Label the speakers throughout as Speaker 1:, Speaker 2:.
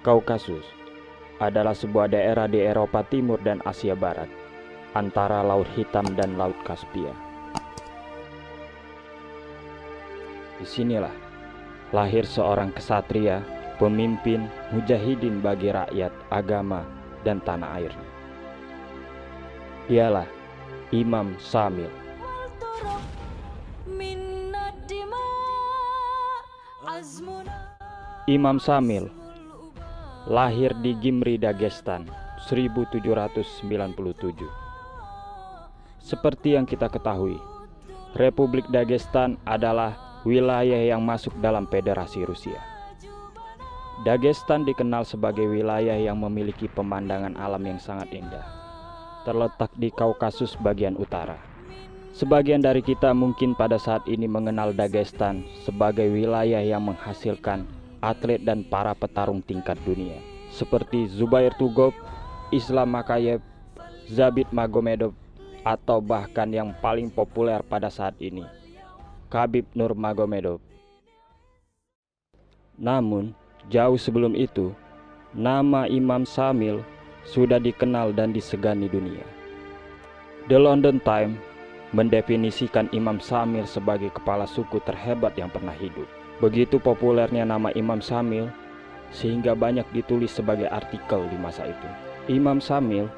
Speaker 1: Kaukasus adalah sebuah daerah di Eropa Timur dan Asia Barat, antara Laut Hitam dan Laut Kaspia. Disinilah lahir seorang kesatria, pemimpin, mujahidin bagi rakyat, agama, dan tanah airnya. Dialah Imam Syamil. Imam Syamil lahir di Gyumri, Dagestan, 1797. Seperti yang kita ketahui, Republik Dagestan adalah wilayah yang masuk dalam Federasi Rusia. Dagestan dikenal sebagai wilayah yang memiliki pemandangan alam yang sangat indah, terletak di Kaukasus bagian utara. Sebagian dari kita mungkin pada saat ini mengenal Dagestan sebagai wilayah yang menghasilkan atlet dan para petarung tingkat dunia seperti Zubair Tugov, Islam Makayev, Zabit Magomedov, atau bahkan yang paling populer pada saat ini, Khabib Nurmagomedov. Namun, jauh sebelum itu, nama Imam Syamil sudah dikenal dan disegani dunia. The London Times mendefinisikan Imam Syamil sebagai kepala suku terhebat yang pernah hidup. Begitu populernya nama Imam Syamil sehingga banyak ditulis sebagai artikel di masa itu. Imam Syamil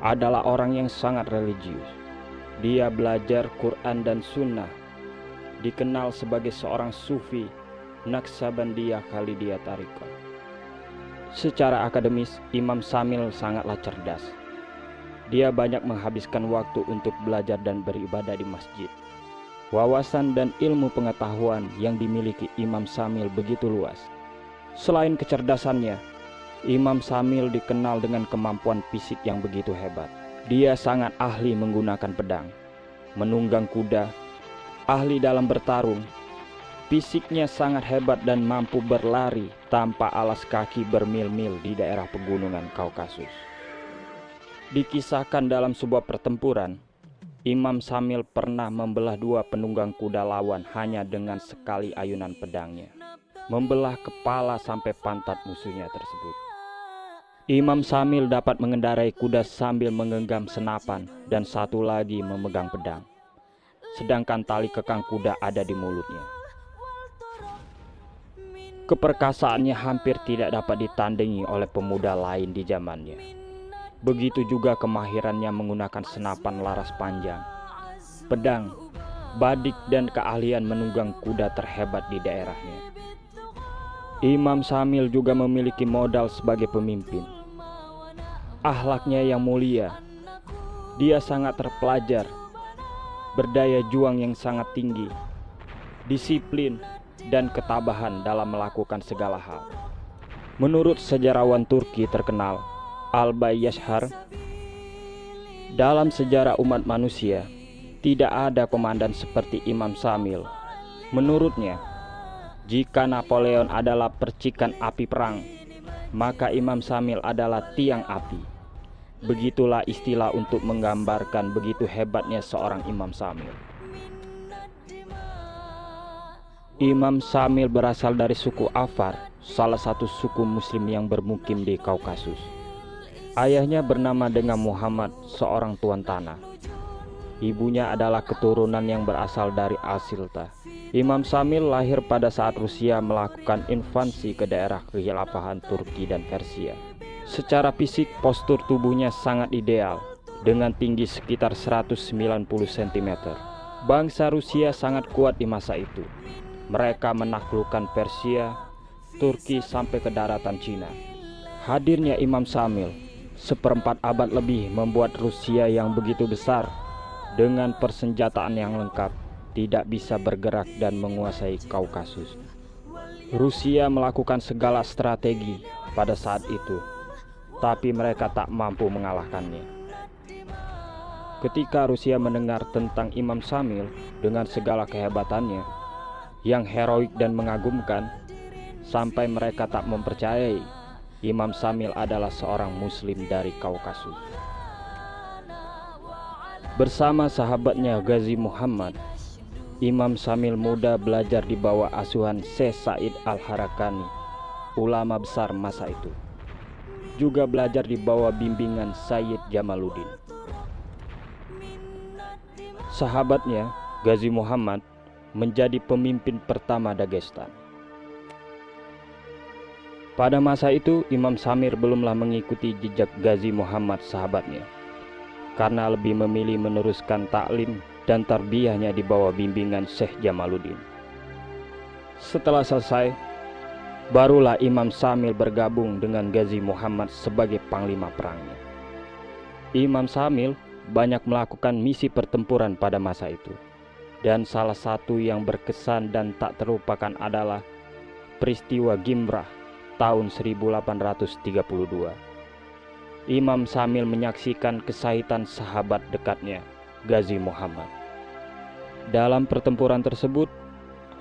Speaker 1: adalah orang yang sangat religius. Dia belajar Quran dan Sunnah. Dikenal sebagai seorang sufi Naqsabandiyah Khalidiyah Tariqah. Secara akademis, Imam Syamil sangatlah cerdas. Dia banyak menghabiskan waktu untuk belajar dan beribadah di masjid. Wawasan dan ilmu pengetahuan yang dimiliki Imam Syamil begitu luas. Selain kecerdasannya, Imam Syamil dikenal dengan kemampuan fisik yang begitu hebat. Dia sangat ahli menggunakan pedang, menunggang kuda, ahli dalam bertarung. Fisiknya sangat hebat dan mampu berlari tanpa alas kaki bermil-mil di daerah pegunungan Kaukasus. Dikisahkan dalam sebuah pertempuran, Imam Syamil pernah membelah dua penunggang kuda lawan hanya dengan sekali ayunan pedangnya, membelah kepala sampai pantat musuhnya tersebut. Imam Syamil dapat mengendarai kuda sambil menggenggam senapan dan satu lagi memegang pedang, sedangkan tali kekang kuda ada di mulutnya. Keperkasaannya hampir tidak dapat ditandingi oleh pemuda lain di zamannya. Begitu juga kemahirannya menggunakan senapan laras panjang, pedang, badik, dan keahlian menunggang kuda terhebat di daerahnya. Imam Syamil juga memiliki modal sebagai pemimpin. Akhlaknya yang mulia. Dia sangat terpelajar, berdaya juang yang sangat tinggi, disiplin, dan ketabahan dalam melakukan segala hal. Menurut sejarawan Turki terkenal Albay Yaşar, dalam sejarah umat manusia tidak ada komandan seperti Imam Syamil. Menurutnya, jika Napoleon adalah percikan api perang, maka Imam Syamil adalah tiang api. Begitulah istilah untuk menggambarkan begitu hebatnya seorang Imam Syamil. Imam Syamil berasal dari suku Afar, salah satu suku muslim yang bermukim di Kaukasus. Ayahnya bernama dengan Muhammad, seorang tuan tanah. Ibunya adalah keturunan yang berasal dari Asilta. Imam Syamil lahir pada saat Rusia melakukan invasi ke daerah kekhilafahan Turki dan Persia. Secara fisik, postur tubuhnya sangat ideal, dengan tinggi sekitar 190 cm. Bangsa Rusia sangat kuat di masa itu. Mereka menaklukkan Persia, Turki, sampai ke daratan Cina. Hadirnya Imam Syamil seperempat abad lebih membuat Rusia yang begitu besar dengan persenjataan yang lengkap tidak bisa bergerak dan menguasai Kaukasus. Rusia melakukan segala strategi pada saat itu, tapi mereka tak mampu mengalahkannya. Ketika Rusia mendengar tentang Imam Syamil dengan segala kehebatannya yang heroik dan mengagumkan, sampai mereka tak mempercayai Imam Syamil adalah seorang muslim dari Kaukasus. Bersama sahabatnya Ghazi Muhammad, Imam Syamil muda belajar di bawah asuhan Syekh Said Al-Harakani, ulama besar masa itu. juga belajar di bawah bimbingan Sayyid Jamaluddin. Sahabatnya, Ghazi Muhammad, menjadi pemimpin pertama Dagestan. Pada masa itu, Imam Samir belumlah mengikuti jejak Ghazi Muhammad sahabatnya, karena lebih memilih meneruskan taklim dan tarbiyahnya di bawah bimbingan Syekh Jamaluddin. Setelah selesai, barulah Imam Samil bergabung dengan Ghazi Muhammad sebagai panglima perangnya. Imam Samil banyak melakukan misi pertempuran pada masa itu, dan salah satu yang berkesan dan tak terlupakan adalah peristiwa Gimrah tahun 1832. Imam Samil menyaksikan kesahitan sahabat dekatnya, Ghazi Muhammad. Dalam pertempuran tersebut,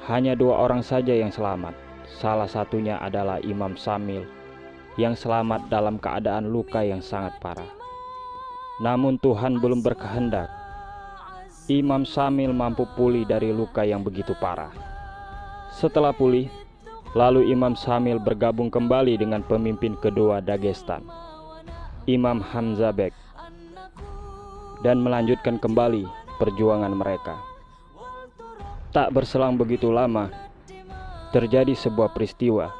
Speaker 1: hanya 2 orang saja yang selamat. Salah satunya adalah Imam Samil yang selamat dalam keadaan luka yang sangat parah. Namun Tuhan belum berkehendak. Imam Samil mampu pulih dari luka yang begitu parah. Setelah pulih, lalu Imam Samil bergabung kembali dengan pemimpin kedua Dagestan, Imam Hamzah Bek, dan melanjutkan kembali perjuangan mereka. Tak berselang begitu lama, terjadi sebuah peristiwa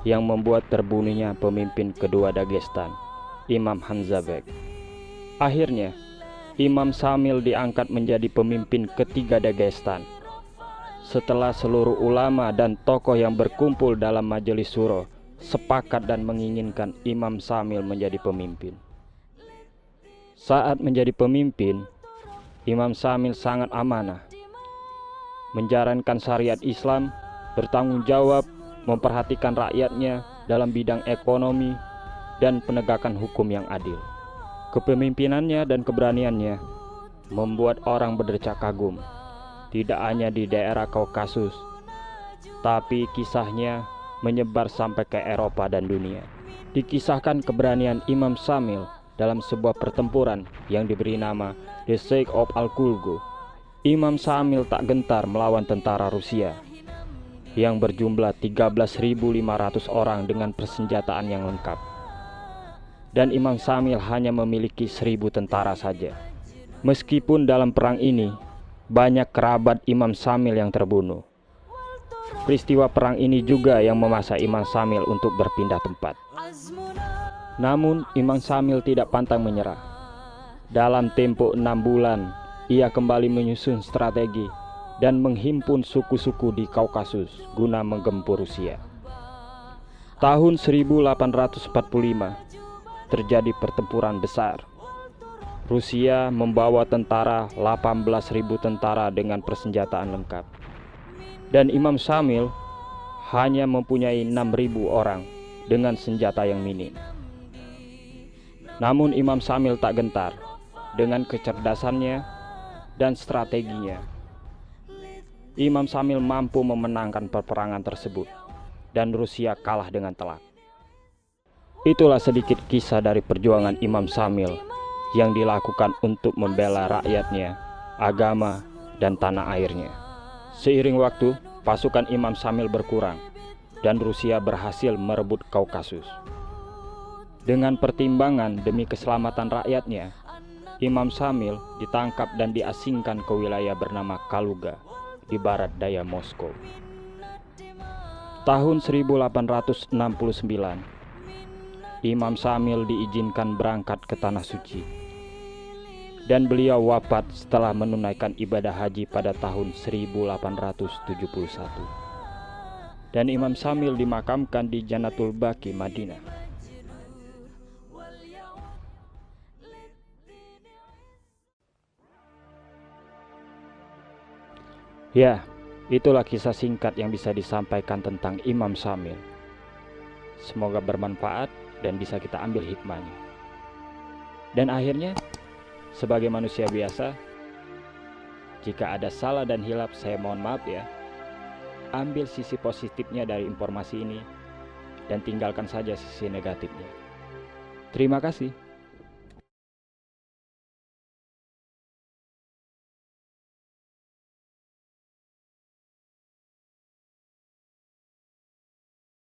Speaker 1: yang membuat terbunuhnya pemimpin kedua Dagestan, Imam Hamzah Bek. Akhirnya, Imam Samil diangkat menjadi pemimpin ketiga Dagestan. Setelah seluruh ulama dan tokoh yang berkumpul dalam majelis syuro sepakat dan menginginkan Imam Samil menjadi pemimpin. Saat menjadi pemimpin, Imam Samil sangat amanah, menjalankan syariat Islam, bertanggung jawab, memperhatikan rakyatnya dalam bidang ekonomi dan penegakan hukum yang adil. Kepemimpinannya dan keberaniannya membuat orang berdecak kagum, tidak hanya di daerah Kaukasus, tapi kisahnya menyebar sampai ke Eropa dan dunia. Dikisahkan keberanian Imam Samil dalam sebuah pertempuran yang diberi nama The Siege of Al-Kulgo. Imam Samil tak gentar melawan tentara Rusia yang berjumlah 13.500 orang dengan persenjataan yang lengkap. Dan Imam Samil hanya memiliki 1.000 tentara saja. Meskipun dalam perang ini banyak kerabat Imam Samil yang terbunuh, peristiwa perang ini juga yang memaksa Imam Samil untuk berpindah tempat. Namun Imam Samil tidak pantang menyerah. Dalam tempo 6 bulan, ia kembali menyusun strategi dan menghimpun suku-suku di Kaukasus guna menggempur Rusia. Tahun 1845 terjadi pertempuran besar. Rusia membawa tentara 18.000 tentara dengan persenjataan lengkap, dan Imam Samil hanya mempunyai 6.000 orang dengan senjata yang minim. Namun Imam Samil tak gentar. Dengan kecerdasannya dan strateginya, Imam Samil mampu memenangkan peperangan tersebut dan Rusia kalah dengan telak. Itulah sedikit kisah dari perjuangan Imam Samil yang dilakukan untuk membela rakyatnya, agama, dan tanah airnya. Seiring waktu, pasukan Imam Samil berkurang dan Rusia berhasil merebut Kaukasus. Dengan pertimbangan demi keselamatan rakyatnya, Imam Samil ditangkap dan diasingkan ke wilayah bernama Kaluga di barat daya Moskow. Tahun 1869, Imam Samil diizinkan berangkat ke Tanah Suci, dan beliau wafat setelah menunaikan ibadah haji pada tahun 1871. Dan Imam Samil dimakamkan di Jannatul Baqi, Madinah. Ya, itulah kisah singkat yang bisa disampaikan tentang Imam Samil. Semoga bermanfaat dan bisa kita ambil hikmahnya. Dan akhirnya, sebagai manusia biasa, jika ada salah dan hilaf, saya mohon maaf ya. Ambil sisi positifnya dari informasi ini dan tinggalkan saja sisi negatifnya. Terima kasih.